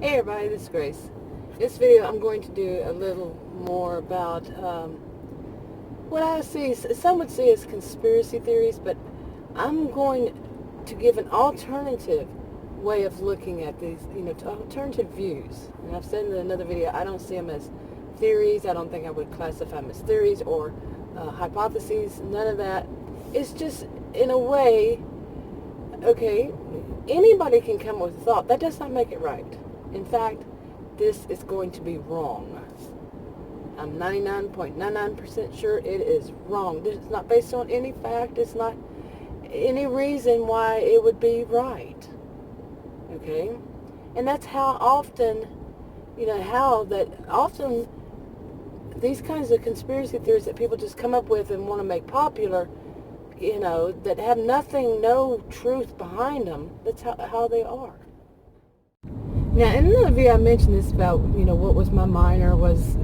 Hey everybody, this is Grace. This video I'm going to do a little more about what I see, some would see as conspiracy theories, but I'm going to give an alternative way of looking at these, alternative views. And I've said in another video, I don't see them as theories. I don't think I would classify them as theories or hypotheses. None of that. It's just, in a way, okay, anybody can come with a thought. That does not make it right. In fact, this is going to be wrong. I'm 99.99% sure it is wrong. It's not based on any fact. It's not any reason why it would be right. Okay? And that's how often, often these kinds of conspiracy theories that people just come up with and want to make popular, that have no truth behind them, that's how they are. Now, in another video, I mentioned this about, what was my minor was,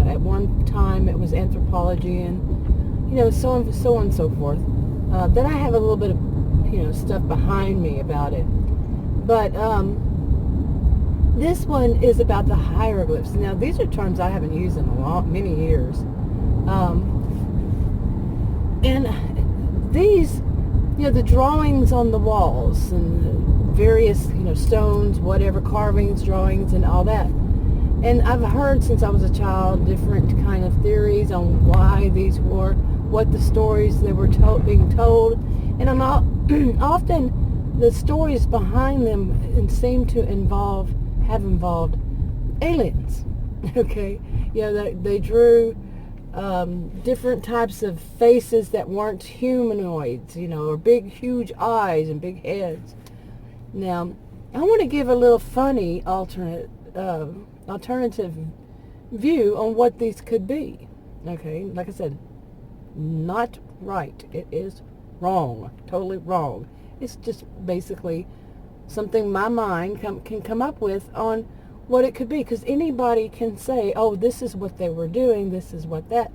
at one time it was anthropology and, so on and so forth. Then I have a little bit of, stuff behind me about it. But this one is about the hieroglyphs. Now, these are terms I haven't used in many years. And these, the drawings on the walls and various, stones, whatever, carvings, drawings, and all that. And I've heard since I was a child different kind of theories on why these were, what the stories they were being told. And often the stories behind them seem to have involved aliens. Okay? They drew different types of faces that weren't humanoids, or big, huge eyes and big heads. Now, I want to give a little funny alternative view on what these could be. Okay, like I said, not right. It is wrong, totally wrong. It's just basically something my mind can come up with on what it could be, because anybody can say, oh, this is what they were doing, this is what that.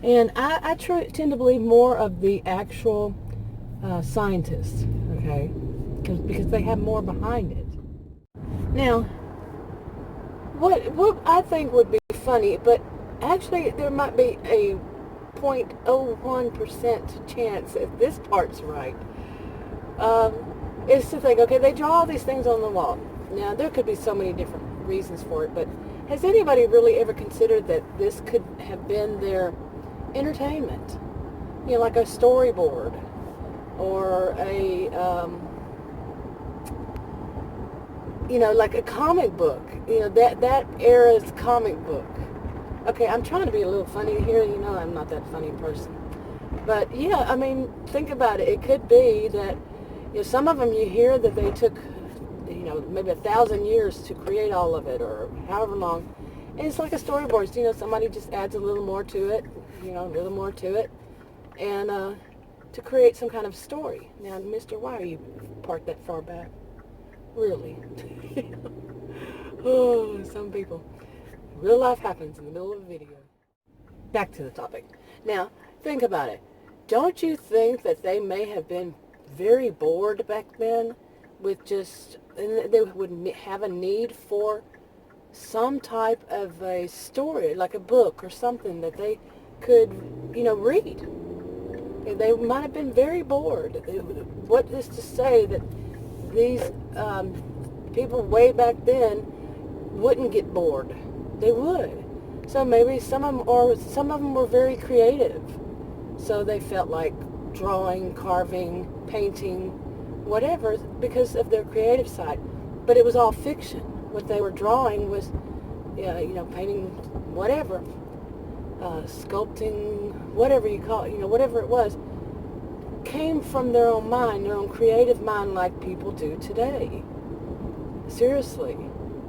And I tend to believe more of the actual scientists, okay, because they have more behind it. Now, what I think would be funny, but actually there might be a 0.01% chance if this part's right, is to think, okay, they draw all these things on the wall. Now, there could be so many different reasons for it, but has anybody really ever considered that this could have been their entertainment? Like a storyboard or a, like a comic book, that era's comic book. Okay, I'm trying to be a little funny here, I'm not that funny person. But, yeah, think about it. It could be that, some of them you hear that they took, maybe 1,000 years to create all of it, or however long. And it's like a storyboard. Somebody just adds a little more to it, and to create some kind of story. Now, mister, why are you parked that far back? Really? Oh, some people. Real life happens in the middle of a video. Back to the topic. Now, think about it. Don't you think that they may have been very bored back then with just, and they would have a need for some type of a story, like a book or something that they could, read? They might have been very bored. What is to say that these people way back then wouldn't get bored? They would. So maybe some of them were very creative. So they felt like drawing, carving, painting, whatever, because of their creative side. But it was all fiction. What they were drawing was, painting, whatever, sculpting, whatever you call it, whatever it was, came from their own mind, their own creative mind, like people do today. Seriously,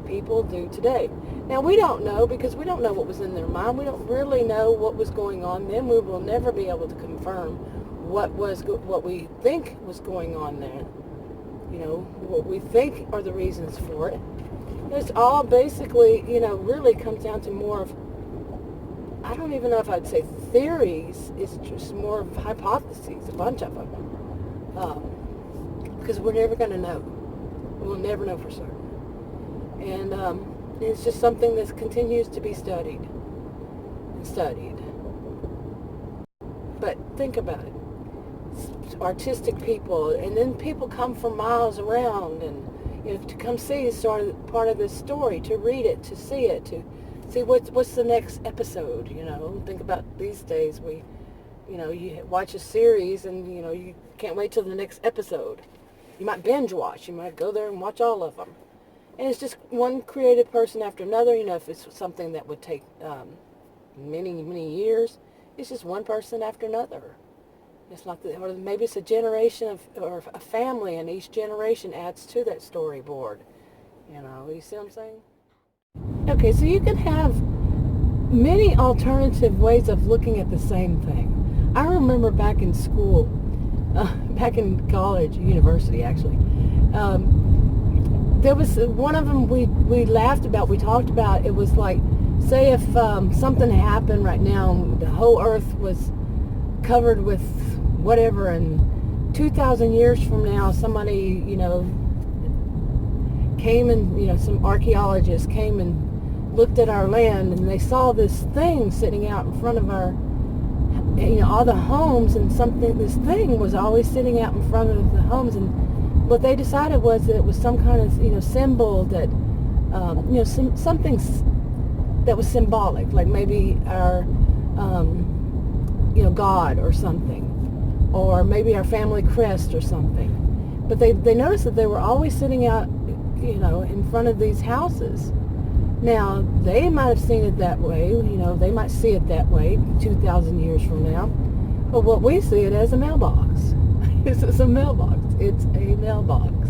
people do today. Now, we don't know, because we don't know what was in their mind. We don't really know what was going on then. We will never be able to confirm what we think was going on then. What we think are the reasons for it. It's all basically, really comes down to more of, I don't even know if I'd say theories. It's just more of hypotheses, a bunch of them. Because we're never going to know. We'll never know for certain. And it's just something that continues to be studied and studied. But think about it. Artistic people, and then people come from miles around, and to come see sort of part of this story, to read it, to see it, to see what's the next episode. Think about these days, you watch a series, and you can't wait till the next episode. You might binge watch, you might go there and watch all of them, and it's just one creative person after another. If it's something that would take many years, it's just one person after another. It's like, or maybe it's a generation or a family, and each generation adds to that storyboard. You see what I'm saying? Okay, so you can have many alternative ways of looking at the same thing. I remember back in school, back in college, university actually, there was one of them we laughed about, we talked about. It was like, say if something happened right now, the whole earth was covered with whatever, and 2,000 years from now somebody came and some archaeologists came and looked at our land, and they saw this thing sitting out in front of our all the homes, and this thing was always sitting out in front of the homes, and what they decided was that it was some kind of symbol that something that was symbolic, like maybe our God or something, or maybe our family crest or something. But they noticed that they were always sitting out, in front of these houses. Now, they might have seen it that way, they might see it that way 2,000 years from now. But what we see it as a mailbox. It's a mailbox. It's a mailbox.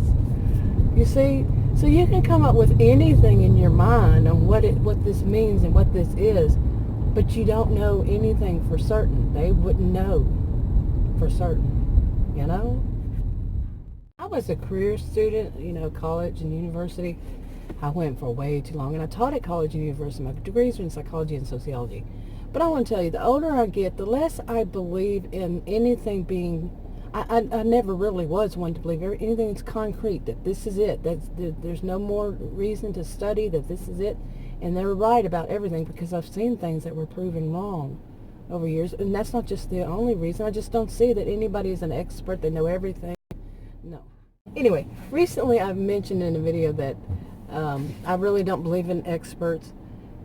You see? So you can come up with anything in your mind on what this means and what this is, but you don't know anything for certain. They wouldn't know for certain, I was a career student, college and university. I went for way too long, and I taught at college and university. My degrees were in psychology and sociology. But I want to tell you, the older I get, the less I believe in anything being, I never really was one to believe anything that's concrete, that this is it, there's no more reason to study, that this is it. And they were right about everything, because I've seen things that were proven wrong over years. And that's not just the only reason. I just don't see that anybody is an expert, they know everything. No. Anyway, recently I've mentioned in a video that I really don't believe in experts,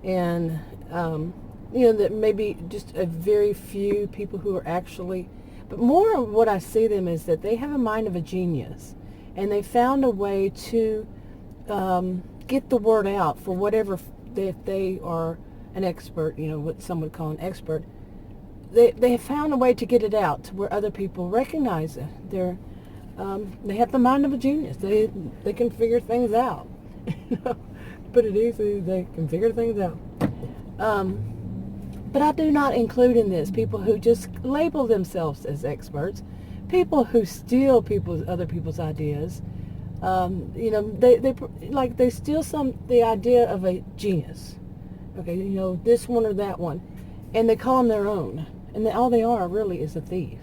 and that maybe just a very few people who are actually, but more of what I see them is that they have a mind of a genius, and they found a way to get the word out for whatever, if they are an expert, what some would call an expert. They have found a way to get it out to where other people recognize it. They have the mind of a genius. They can figure things out. To put it easy, they can figure things out. But I do not include in this people who just label themselves as experts, people who steal other people's ideas. They steal the idea of a genius. Okay, this one or that one, and they call them their own. And all they are really is a thief.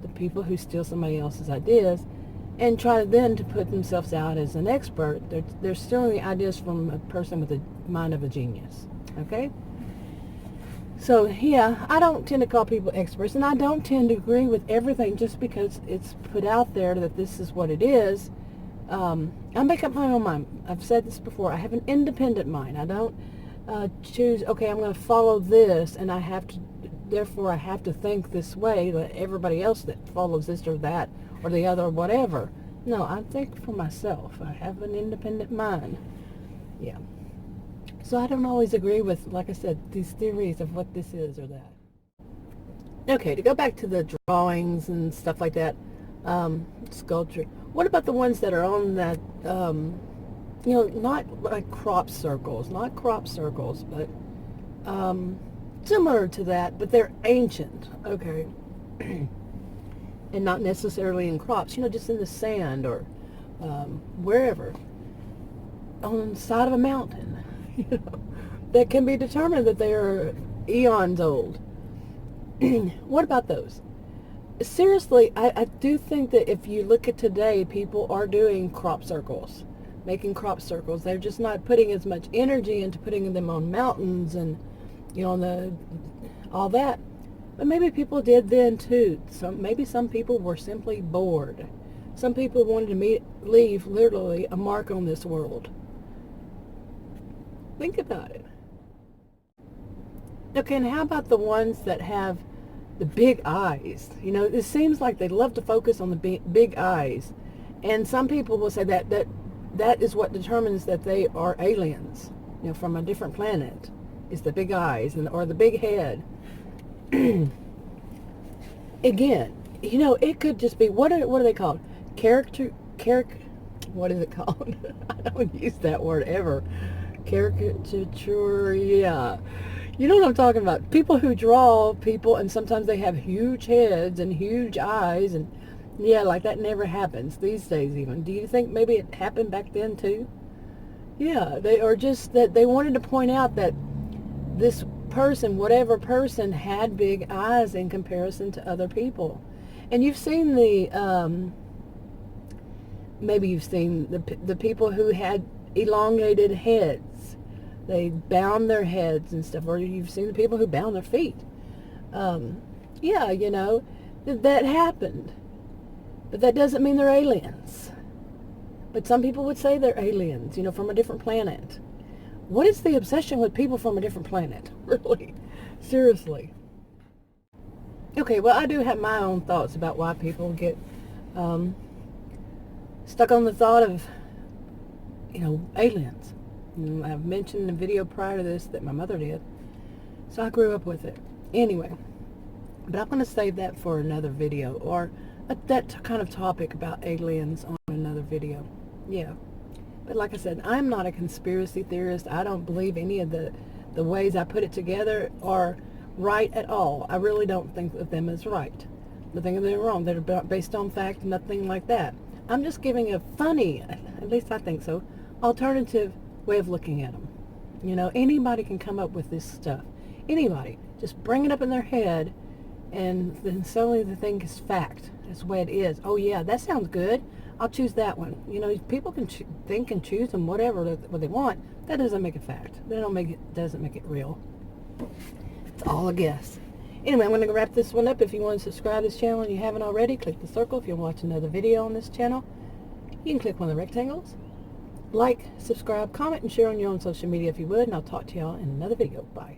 The people who steal somebody else's ideas and try then to put themselves out as an expert, they're stealing the ideas from a person with the mind of a genius. Okay? So, yeah, I don't tend to call people experts, and I don't tend to agree with everything just because it's put out there that this is what it is. I make up my own mind. I've said this before. I have an independent mind. I don't choose, okay, I'm going to follow this, and therefore I have to think this way, that everybody else that follows this or that or the other or whatever. No, I think for myself. I have an independent mind. Yeah. So I don't always agree with, like I said, these theories of what this is or that. Okay, to go back to the drawings and stuff like that, sculpture. What about the ones that are on that, not like crop circles, but similar to that, but they're ancient, okay, and not necessarily in crops, just in the sand or wherever, on the side of a mountain, that can be determined that they are eons old. What about those? Seriously, I do think that if you look at today, people are doing crop circles. making crop circles. They're just not putting as much energy into putting them on mountains and, all that. But maybe people did then too. Maybe some people were simply bored. Some people wanted to leave literally a mark on this world. Think about it. Okay, and how about the ones that have the big eyes? It seems like they love to focus on the big eyes. And some people will say that is what determines that they are aliens, from a different planet, is the big eyes or the big head. Again, it could just be, what are they called? What is it called? I don't use that word ever. Caricature, yeah. You know what I'm talking about. People who draw people, and sometimes they have huge heads and huge eyes, and yeah, like that never happens these days even. Do you think maybe it happened back then too? Yeah, they are just that they wanted to point out that this person, whatever person, had big eyes in comparison to other people. And you've seen maybe you've seen the people who had elongated heads. They bound their heads and stuff, or you've seen the people who bound their feet. Yeah, that happened. But that doesn't mean they're aliens. But some people would say they're aliens, from a different planet. What is the obsession with people from a different planet? Really? Seriously. Okay, well, I do have my own thoughts about why people get stuck on the thought of, aliens. I've mentioned in a video prior to this that my mother did. So I grew up with it. Anyway, but I'm going to save that for another video, or that kind of topic about aliens on another video. Yeah. But like I said, I'm not a conspiracy theorist. I don't believe any of the ways I put it together are right at all. I really don't think of them as right. I think they're wrong. They're based on fact, nothing like that. I'm just giving a funny, at least I think so, alternative way of looking at them. Anybody can come up with this stuff. Anybody. Just bring it up in their head, and then suddenly the thing is fact. That's the way it is. Oh yeah, that sounds good. I'll choose that one. People can think and choose them whatever what they want. That doesn't make it fact. Doesn't make it real. It's all a guess. Anyway, I'm going to wrap this one up. If you want to subscribe to this channel and you haven't already, click the circle. If you want to watch another video on this channel, you can click one of the rectangles. Like, subscribe, comment, and share on your own social media if you would, and I'll talk to y'all in another video. Bye.